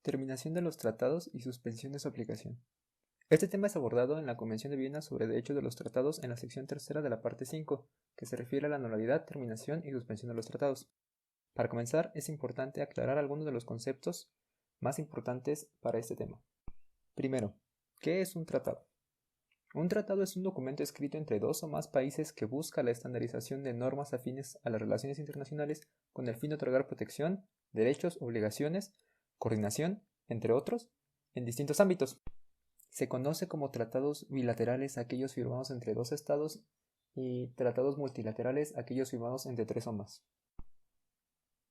Terminación de los tratados y suspensión de su aplicación. Este tema es abordado en la Convención de Viena sobre Derechos de los Tratados en la sección tercera de la parte 5, que se refiere a la nulidad, terminación y suspensión de los tratados. Para comenzar, es importante aclarar algunos de los conceptos más importantes para este tema. Primero, ¿qué es un tratado? Un tratado es un documento escrito entre dos o más países que busca la estandarización de normas afines a las relaciones internacionales con el fin de otorgar protección, derechos, obligaciones, coordinación, entre otros, en distintos ámbitos. Se conoce como tratados bilaterales aquellos firmados entre dos estados y tratados multilaterales aquellos firmados entre tres o más.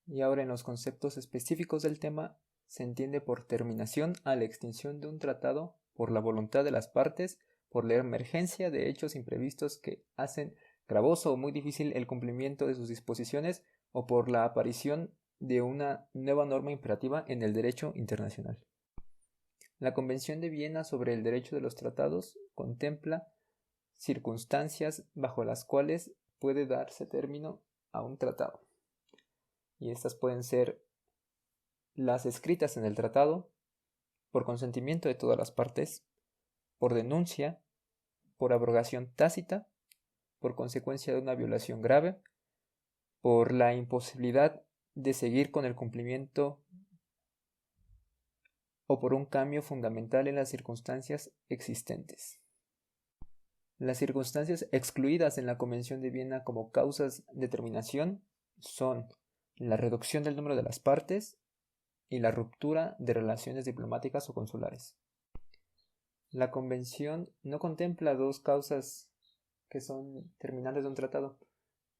Y ahora en los conceptos específicos del tema se entiende por terminación a la extinción de un tratado por la voluntad de las partes, por la emergencia de hechos imprevistos que hacen gravoso o muy difícil el cumplimiento de sus disposiciones o por la aparición de una nueva norma imperativa en el derecho internacional. La Convención de Viena sobre el Derecho de los Tratados contempla circunstancias bajo las cuales puede darse término a un tratado. Y estas pueden ser las escritas en el tratado, por consentimiento de todas las partes, por denuncia, por abrogación tácita, por consecuencia de una violación grave, por la imposibilidad de seguir con el cumplimiento o por un cambio fundamental en las circunstancias existentes. Las circunstancias excluidas en la Convención de Viena como causas de terminación son la reducción del número de las partes y la ruptura de relaciones diplomáticas o consulares. La Convención no contempla dos causas que son terminantes de un tratado,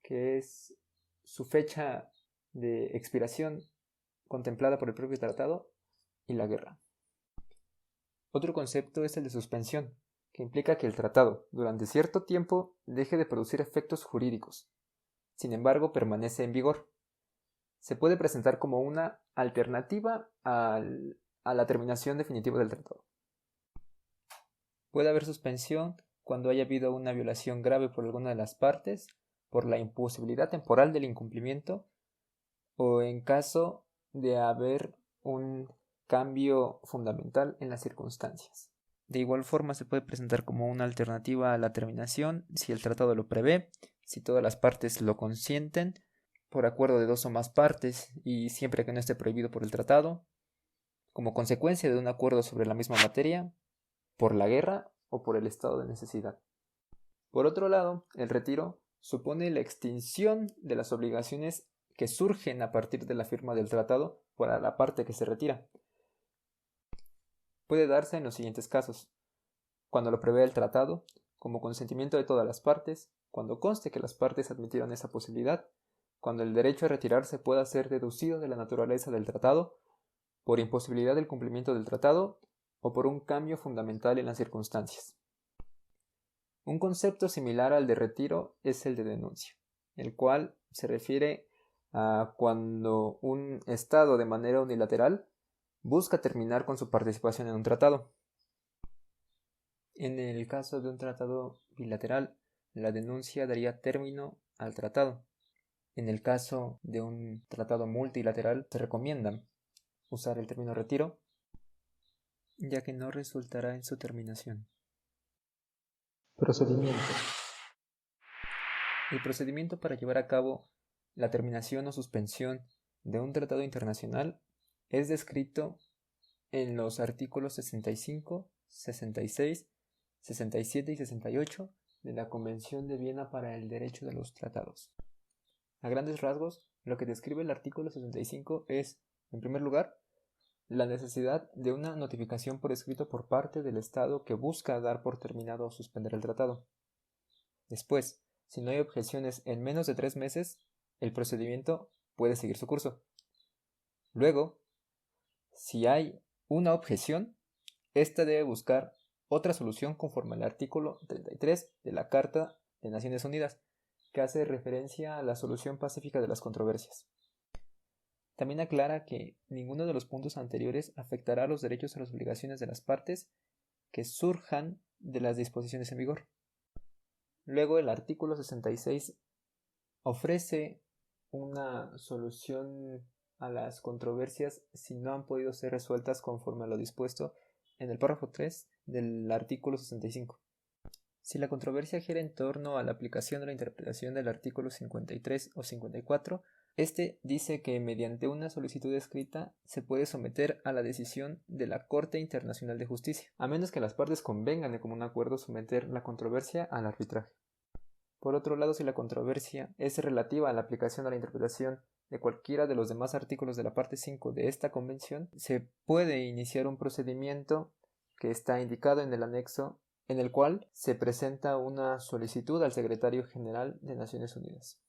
que es su fecha de expiración contemplada por el propio tratado y la guerra. Otro concepto es el de suspensión, que implica que el tratado, durante cierto tiempo, deje de producir efectos jurídicos. Sin embargo, permanece en vigor. Se puede presentar como una alternativa a la terminación definitiva del tratado. Puede haber suspensión cuando haya habido una violación grave por alguna de las partes, por la imposibilidad temporal del incumplimiento, o en caso de haber un cambio fundamental en las circunstancias. De igual forma se puede presentar como una alternativa a la terminación si el tratado lo prevé, si todas las partes lo consienten, por acuerdo de dos o más partes y siempre que no esté prohibido por el tratado, como consecuencia de un acuerdo sobre la misma materia, por la guerra o por el estado de necesidad. Por otro lado, el retiro supone la extinción de las obligaciones que surgen a partir de la firma del tratado para la parte que se retira. Puede darse en los siguientes casos: cuando lo prevé el tratado, como consentimiento de todas las partes, cuando conste que las partes admitieron esa posibilidad, cuando el derecho a retirarse pueda ser deducido de la naturaleza del tratado, por imposibilidad del cumplimiento del tratado o por un cambio fundamental en las circunstancias. Un concepto similar al de retiro es el de denuncia, el cual se refiere a cuando un Estado de manera unilateral busca terminar con su participación en un tratado. En el caso de un tratado bilateral, la denuncia daría término al tratado. En el caso de un tratado multilateral, se recomienda usar el término retiro, ya que no resultará en su terminación. Procedimiento. El procedimiento para llevar a cabo la terminación o suspensión de un tratado internacional es descrito en los artículos 65, 66, 67 y 68 de la Convención de Viena para el Derecho de los Tratados. A grandes rasgos, lo que describe el artículo 65 es, en primer lugar, la necesidad de una notificación por escrito por parte del Estado que busca dar por terminado o suspender el tratado. Después, si no hay objeciones en menos de 3 meses, el procedimiento puede seguir su curso. Luego, si hay una objeción, ésta debe buscar otra solución conforme al artículo 33 de la Carta de Naciones Unidas, que hace referencia a la solución pacífica de las controversias. También aclara que ninguno de los puntos anteriores afectará los derechos o las obligaciones de las partes que surjan de las disposiciones en vigor. Luego, el artículo 66 ofrece una solución a las controversias si no han podido ser resueltas conforme a lo dispuesto en el párrafo 3 del artículo 65. Si la controversia gira en torno a la aplicación o la interpretación del artículo 53 o 54, este dice que mediante una solicitud escrita se puede someter a la decisión de la Corte Internacional de Justicia, a menos que las partes convengan de común acuerdo someter la controversia al arbitraje. Por otro lado, si la controversia es relativa a la aplicación o la interpretación de cualquiera de los demás artículos de la parte 5 de esta convención, se puede iniciar un procedimiento que está indicado en el anexo, en el cual se presenta una solicitud al Secretario General de Naciones Unidas.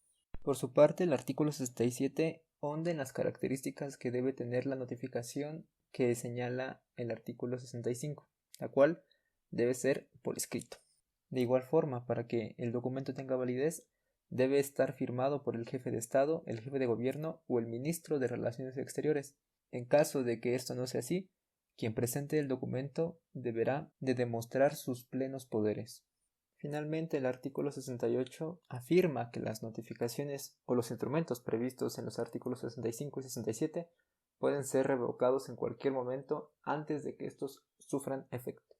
Por su parte, el artículo 67 honda en las características que debe tener la notificación que señala el artículo 65, la cual debe ser por escrito. De igual forma, para que el documento tenga validez, debe estar firmado por el jefe de Estado, el jefe de gobierno o el ministro de Relaciones Exteriores. En caso de que esto no sea así, quien presente el documento deberá de demostrar sus plenos poderes. Finalmente, el artículo 68 afirma que las notificaciones o los instrumentos previstos en los artículos 65 y 67 pueden ser revocados en cualquier momento antes de que estos sufran efecto.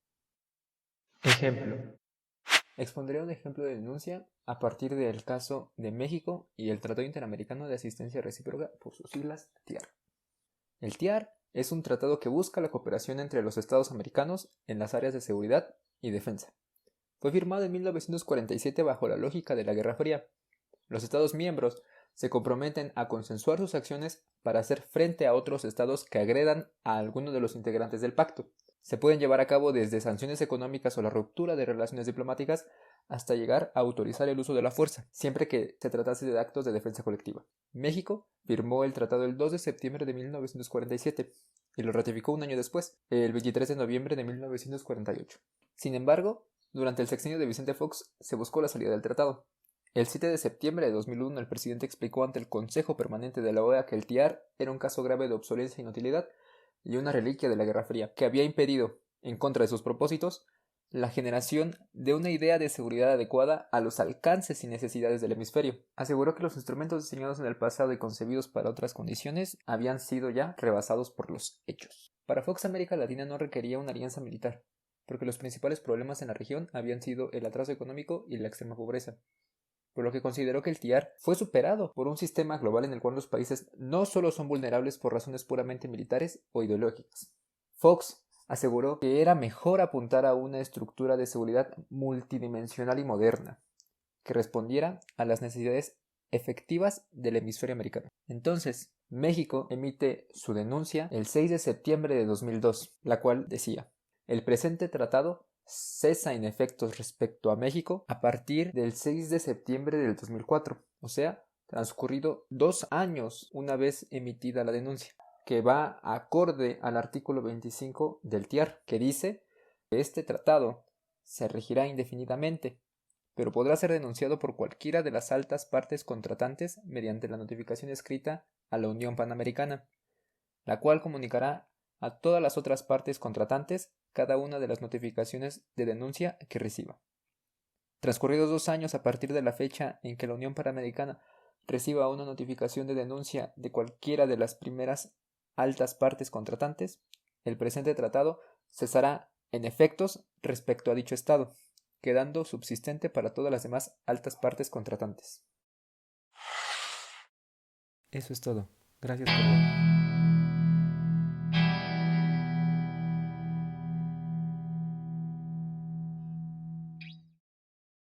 Ejemplo. Expondré un ejemplo de denuncia a partir del caso de México y el Tratado Interamericano de Asistencia Recíproca, por sus siglas TIAR. El TIAR es un tratado que busca la cooperación entre los Estados americanos en las áreas de seguridad y defensa. Fue firmado en 1947 bajo la lógica de la Guerra Fría. Los Estados miembros se comprometen a consensuar sus acciones para hacer frente a otros estados que agredan a alguno de los integrantes del pacto. Se pueden llevar a cabo desde sanciones económicas o la ruptura de relaciones diplomáticas hasta llegar a autorizar el uso de la fuerza, siempre que se tratase de actos de defensa colectiva. México firmó el tratado el 2 de septiembre de 1947 y lo ratificó un año después, el 23 de noviembre de 1948. Sin embargo, durante el sexenio de Vicente Fox se buscó la salida del tratado. El 7 de septiembre de 2001 el presidente explicó ante el Consejo Permanente de la OEA que el TIAR era un caso grave de obsolencia e inutilidad y una reliquia de la Guerra Fría, que había impedido, en contra de sus propósitos, la generación de una idea de seguridad adecuada a los alcances y necesidades del hemisferio. Aseguró que los instrumentos diseñados en el pasado y concebidos para otras condiciones habían sido ya rebasados por los hechos. Para Fox, América Latina no requería una alianza militar, porque los principales problemas en la región habían sido el atraso económico y la extrema pobreza, por lo que consideró que el TIAR fue superado por un sistema global en el cual los países no solo son vulnerables por razones puramente militares o ideológicas. Fox aseguró que era mejor apuntar a una estructura de seguridad multidimensional y moderna, que respondiera a las necesidades efectivas del hemisferio americano. Entonces, México emite su denuncia el 6 de septiembre de 2002, la cual decía: el presente tratado cesa en efectos respecto a México a partir del 6 de septiembre del 2004, o sea, transcurrido 2 años una vez emitida la denuncia, que va acorde al artículo 25 del TIAR, que dice que este tratado se regirá indefinidamente, pero podrá ser denunciado por cualquiera de las altas partes contratantes mediante la notificación escrita a la Unión Panamericana, la cual comunicará a todas las otras partes contratantes cada una de las notificaciones de denuncia que reciba. Transcurridos 2 años a partir de la fecha en que la Unión Panamericana reciba una notificación de denuncia de cualquiera de las primeras altas partes contratantes, el presente tratado cesará en efectos respecto a dicho Estado, quedando subsistente para todas las demás altas partes contratantes. Eso es todo. Gracias por ver.